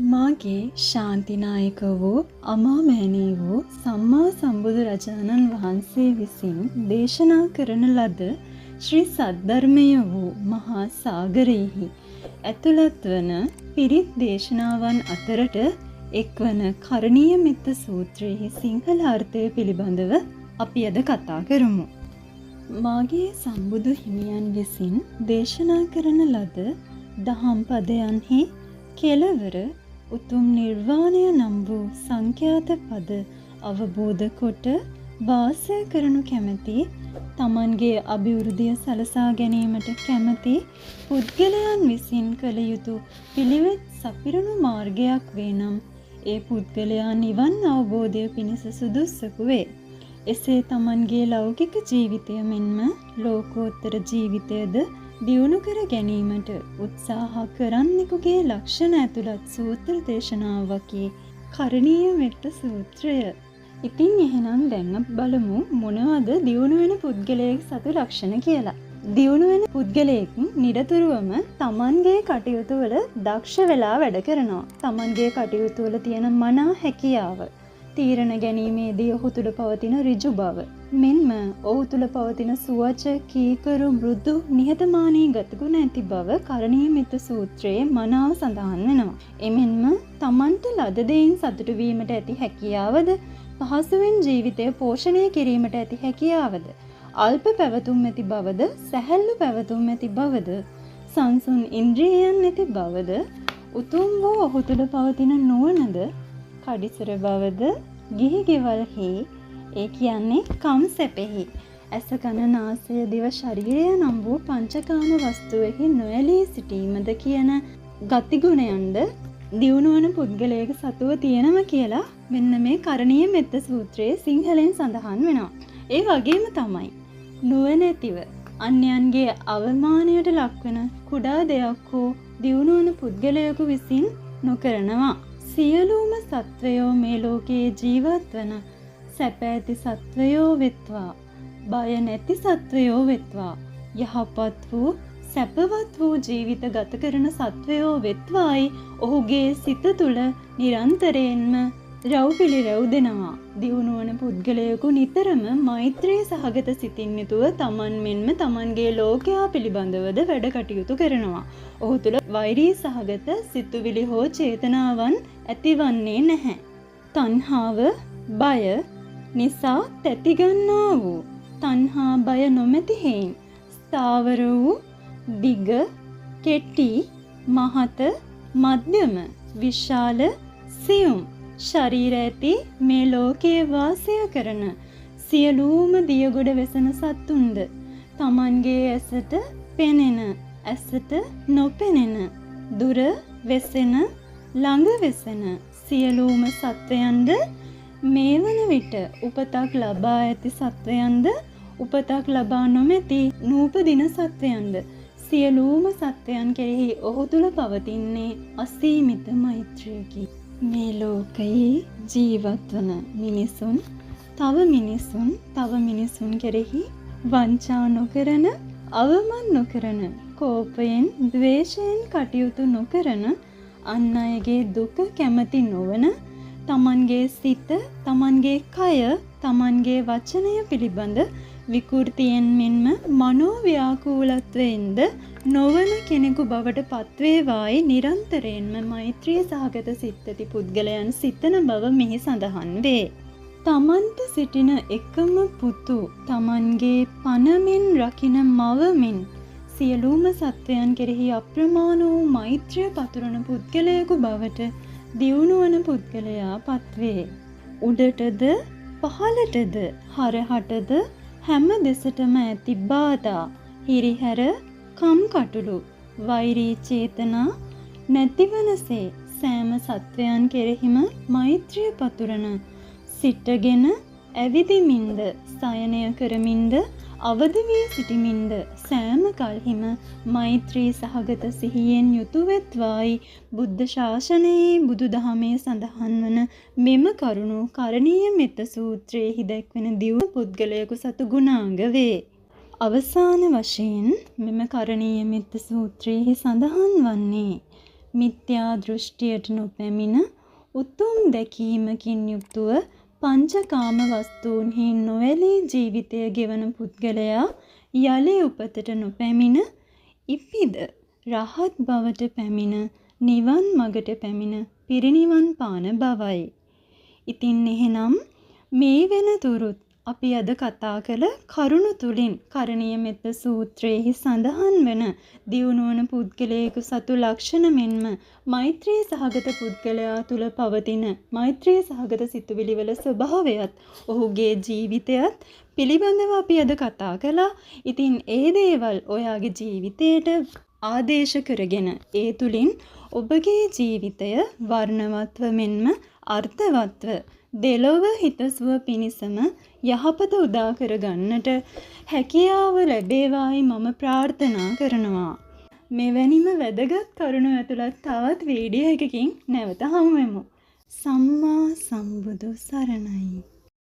මාගේ ශාන්තිනායක වූ අමාමෑණී වූ සම්මා සම්බුදු රජාණන් වහන්සේ විසින් දේශනා කරන ලද ශ්‍රී සද්ධර්මය වූ මහා සාගරයෙහි ඇතුළත් වන පිරිත් දේශනාවන් අතරට එක්වන කරණීය මෙත්ත සූත්‍රයෙහි සිංහල අර්ථය පිළිබඳව අපි අද කතා කරමු. මාගේ සම්බුදු හිමියන් විසින් දේශනා කරන ලද දහම් පදයන්හි කෙළවර උතුම් නිර්වාණය නම් වූ සංඛ්‍යාත පද අවබෝධ කොට වාසය කරනු කැමැති තමන්ගේ අභිවෘද්ධිය සලසා ගැනීමට කැමැති පුද්ගලයන් විසින් කළ යුතු පිළිවෙත් සපිරණු මාර්ගයක් වේ නම් ඒ පුද්ගලයා නිවන් අවබෝධය පිණිස සුදුස්සකු වේ. එසේ තමන්ගේ ලෞකික ජීවිතය මෙන්ම ලෝකෝත්තර ජීවිතයද දියුණු කර ගැනීමට උත්සාහ කරන්නෙකුගේ ලක්ෂණ ඇතුළත් සූත්‍ර දේශනාවකි කරණීය මෙත්ත සූත්‍රය. ඉතින් එහෙනම් දැන් බලමු මොනවද දියුණු වෙන පුද්ගලයෙක් සතු ලක්ෂණ කියලා. දියුණු වෙන පුද්ගලයෙක් නිරතුරුවම තමන්ගේ කටයුතු වල දක්ෂ වෙලා වැඩ කරනවා. තමන්ගේ කටයුතු වල තියෙන මනා හැකියාව, තීරණ ගැනීමේදී ඔහු තුළ පවතින ඍජු බව, මෙන්ම ඔහු තුළ පවතින සුවච, කීකරු, මෘදු, නිහතමානී ගතිගුණ ඇති බව කරණීය මෙත්ත සූත්‍රයේ මනාව සඳහන් වෙනවා. එමෙන්ම තමන්ට ලද දෙයින් සතුටු වීමට ඇති හැකියාවද, පහසුවෙන් ජීවිතය පෝෂණය කිරීමට ඇති හැකියාවද, අල්ප පැවතුම් ඇති බවද, සැහැල්ලු පැවතුම් ඇති බවද, සංසුන් ඉන්ද්‍රියයන් ඇති බවද, උතුම් වූ ඔහු තුළ පවතින නුවණද, කඩිසර බවද, ගිහි ගෙවල්හි, ඒ කියන්නේ කම් සැපෙහි, ඇස කන නාසය දිව ශරීරය නම් වූ පංචකාම වස්තුවෙහි නොඇලී සිටීමද කියන ගතිගුණයන්ද දියුණු වන පුද්ගලයෙක් සතුව තියෙනවා කියලා මෙන්න මේ කරණීය මෙත්ත සූත්‍රයේ සිංහලෙන් සඳහන් වෙනවා. ඒ වගේම තමයි නුවණැතිව අන්‍යයන්ගේ අවමානයට ලක්වන කුඩා දෙයක් හෝ දියුණු වන පුද්ගලයෙකු විසින් නොකරනවා. සියලුම සත්වයෝ මේ ලෝකයේ ජීවත් වන සැප ඇති සත්වයෝ වෙත්වා, බය නැති සත්වයෝ වෙත්වා, යහපත් වූ සැපවත් වූ ජීවිත ගත කරන සත්වයෝ වෙත්වායි ඔහුගේ සිත තුළ නිරන්තරයෙන්ම රැව් පිළිරැව් දෙනවා. දියුණු වන පුද්ගලයෙකු නිතරම මෛත්‍රී සහගත සිතින් යුතුව තමන් මෙන්ම තමන්ගේ ලෝකයා පිළිබඳවද වැඩ කටයුතු කරනවා. ඔහු තුළ වෛරී සහගත සිතුවිලි හෝ චේතනාවන් ඇතිවන්නේ නැහැ. තණ්හාව, බය නිසා තැතිගන්නා වූ තණ්හා බය නොමැති හේයින් ස්ථාවර වූ දිග, කෙටි, මහත, මධ්‍යම, විශාල, සියුම් ශරීර ඇති මේ ලෝකයේ වාසය කරන සියලුම දියගොඩ වෙසෙන සත්තුන්ද තමන්ගේ ඇසට පෙනෙන, ඇසට නොපෙනෙන, දුර වෙසෙන, ළඟ වෙසෙන සියලුම සත්වයන්ද, මේ වන විට උපතක් ලබා ඇති සත්වයන්ද, උපතක් ලබා නොමැති නූපදින සත්වයන්ද, සියලුම සත්වයන් කෙරෙහි ඔහු තුළ පවතින්නේ අසීමිත මෛත්‍රියකි. මේ ලෝකයේ ජීවත් වන මිනිසුන් තව මිනිසුන් කෙරෙහි වංචා නොකරන, අවමන් නොකරන, කෝපයෙන්, ද්වේෂයෙන් කටයුතු නොකරන, අන් අයගේ දුක කැමති නොවන, තමන්ගේ සිත, තමන්ගේ කය, තමන්ගේ වචනය පිළිබඳ විකෘතියෙන් මෙන්ම මනෝව්‍යාකූලත්වයෙන්ද නොවන කෙනෙකු බවට පත්වේවායි නිරන්තරයෙන්ම මෛත්‍රී සහගත සිත් ඇති පුද්ගලයන් සිතන බව මෙහි සඳහන් වේ. තමන්ට සිටින එකම පුතු තමන්ගේ පනමින් රකින මවමින් සියලුම සත්වයන් කෙරෙහි අප්‍රමාණ වූ මෛත්‍රිය පතුරන පුද්ගලයෙකු බවට දියුණු වන පුද්ගලයා පත්වේ. උඩටද පහළටද හරහටද හැම දෙසටම ඇති බාධා, හිරිහැර, කම්කටොළු, වෛරී චේතනා නැතිවනසේ සෑම සත්වයන් කෙරෙහිම මෛත්‍රිය පතුරන, සිටගෙන ඇවිදිමින්ද, සයනය කරමින්ද, අවදි වී සිටිමින්ද සෑම කල්හිම මෛත්‍රී සහගත සිහියෙන් යුතු වෙත්වායි බුද්ධ ශාසනයේ බුදුදහමේ සඳහන් වන මෙම කරුණු කරණීය මෙත්ත සූත්‍රයේහි දැක්වෙන දියුණු පුද්ගලයෙකු සතු ගුණාංග වේ. අවසාන වශයෙන් මෙම කරණීය මෙත්ත සූත්‍රයේහි සඳහන් වන්නේ මිත්‍යා දෘෂ්ටියට නොපැමිණ උතුම් දැකීමකින් යුක්තව පංචකාම වස්තුන්හි නොඇලී ජීවිතය ගෙවන පුද්ගලයා යලි උපතට නොපැමිණ ඉපිද රහත් බවට පැමිණ නිවන් මගට පැමිණ පිරිනිවන් පාන බවයි. ඉතින් එහෙනම් මේ වෙනතුරුත් අපි අද කතා කළ කරුණු තුලින් කරණීය මෙත්ත සූත්‍රයේහි සඳහන් වන දියුණුවන පුද්ගලයෙකු සතු ලක්ෂණ මෙන්ම මෛත්‍රී සහගත පුද්ගලයා තුල පවතින මෛත්‍රී සහගත සිතුවිලිවල ස්වභාවයත් ඔහුගේ ජීවිතයත් පිළිබඳව අපි අද කතා කළා. ඉතින් ඒ දේවල් ඔයාගේ ජීවිතයට ආදේශ කරගෙන ඒ තුලින් ඔබගේ ජීවිතය වර්ණවත්ව මෙන්ම අර්ථවත්ව දෙලොව හිතසුව පිණිසම යහපත උදා කර ගන්නට හැකියාව ලැබේවායි මම ප්‍රාර්ථනා කරනවා. මෙවැනිම වැදගත් කරුණු ඇතුළත් තවත් වීඩියෝ එකකින් නැවත හමු වෙමු. සම්මා සම්බුදු සරණයි.